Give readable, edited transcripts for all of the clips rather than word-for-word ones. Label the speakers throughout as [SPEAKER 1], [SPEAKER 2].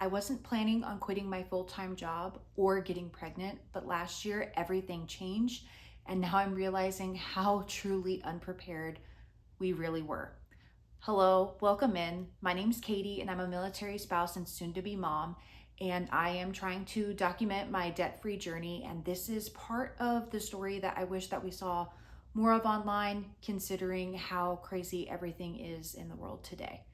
[SPEAKER 1] I wasn't planning on quitting my full-time job or getting pregnant, but last year everything changed, and now I'm realizing how truly unprepared we really were. Hello, welcome in. My name's Katie, and I'm a military spouse and soon-to-be mom, and I am trying to document my debt-free journey, and this is part of the story that I wish that we saw more of online, considering how crazy everything is in the world today.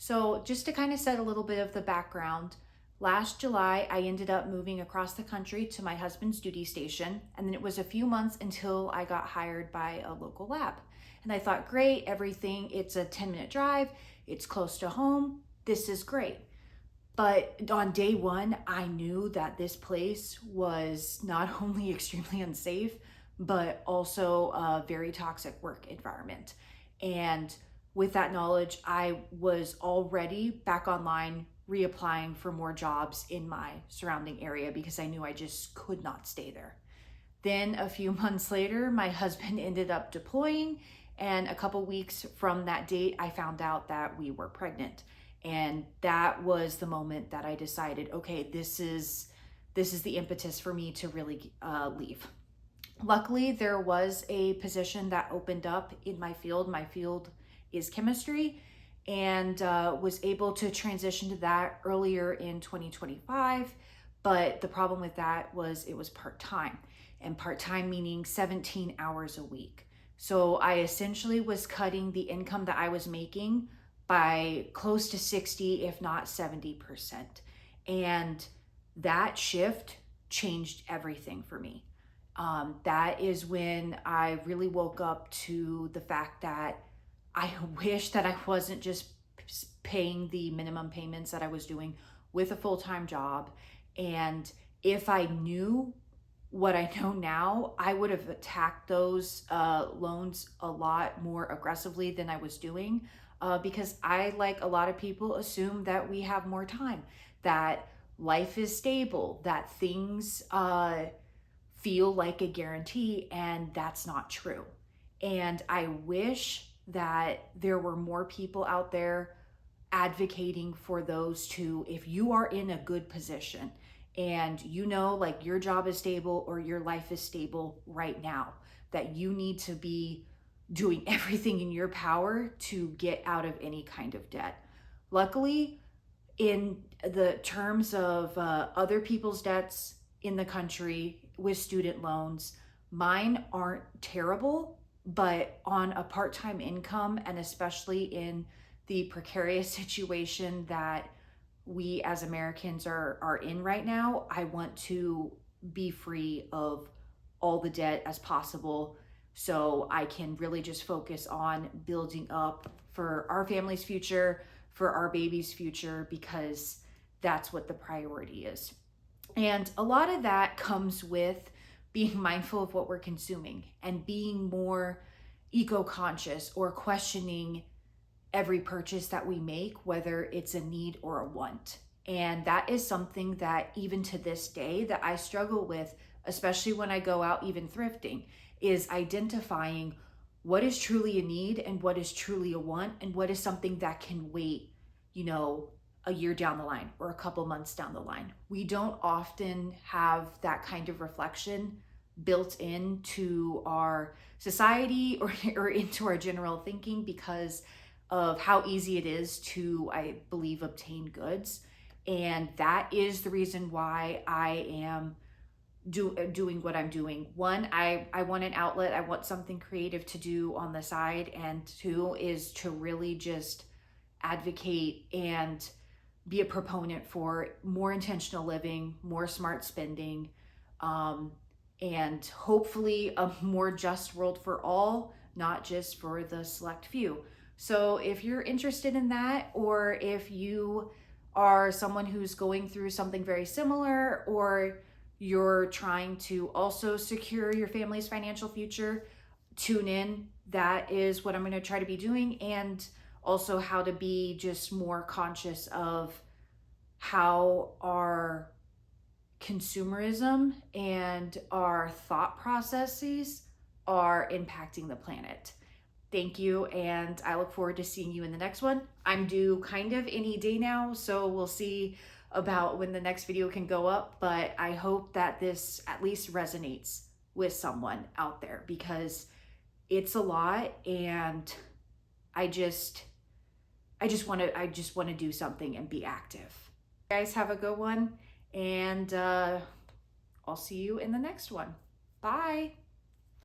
[SPEAKER 1] So just to kind of set a little bit of the background, last July, I ended up moving across the country to my husband's duty station, and then it was a few months until I got hired by a local lab. And I thought, great, everything, it's a 10-minute drive, it's close to home, this is great. But on day one, I knew that this place was not only extremely unsafe, but also a very toxic work environment. And with that knowledge, I was already back online reapplying for more jobs in my surrounding area because I knew I just could not stay there. Then a few months later, my husband ended up deploying, and a couple weeks from that date, I found out that we were pregnant. And that was the moment that I decided, okay, this is the impetus for me to really leave. Luckily, there was a position that opened up in my field. My field is chemistry, and was able to transition to that earlier in 2025. But the problem with that was it was part-time, and part-time meaning 17 hours a week. So I essentially was cutting the income that I was making by close to 60, if not 70%. And that shift changed everything for me. That is when I really woke up to the fact that I wish that I wasn't just paying the minimum payments that I was doing with a full-time job. And if I knew what I know now, I would have attacked those loans a lot more aggressively than I was doing, because I, like a lot of people, assume that we have more time, that life is stable, that things feel like a guarantee, and that's not true. And I wish that there were more people out there advocating for those two. If you are in a good position and you know, like, your job is stable or your life is stable right now, that you need to be doing everything in your power to get out of any kind of debt. Luckily, in the terms of other people's debts in the country with student loans, mine aren't terrible, but on a part-time income, and especially in the precarious situation that we as Americans are in right now, I want to be free of all the debt as possible so I can really just focus on building up for our family's future, for our baby's future, because that's what the priority is. And a lot of that comes with being mindful of what we're consuming and being more eco-conscious, or questioning every purchase that we make, whether it's a need or a want. And that is something that even to this day that I struggle with, especially when I go out even thrifting, is identifying what is truly a need and what is truly a want, and what is something that can wait, a year down the line or a couple months down the line. We don't often have that kind of reflection built into our society or into our general thinking because of how easy it is to, I believe, obtain goods. And that is the reason why I am doing what I'm doing. One, I want an outlet. I want something creative to do on the side. And two is to really just advocate and be a proponent for more intentional living, more smart spending, and hopefully a more just world for all, not just for the select few. So if you're interested in that, or if you are someone who's going through something very similar, or you're trying to also secure your family's financial future, tune in. That is what I'm going to try to be doing, and also how to be just more conscious of how our consumerism and our thought processes are impacting the planet. Thank you, and I look forward to seeing you in the next one. I'm due kind of any day now, so we'll see about when the next video can go up, but I hope that this at least resonates with someone out there, because it's a lot, and I just want to do something and be active. You guys have a good one, and I'll see you in the next one. Bye.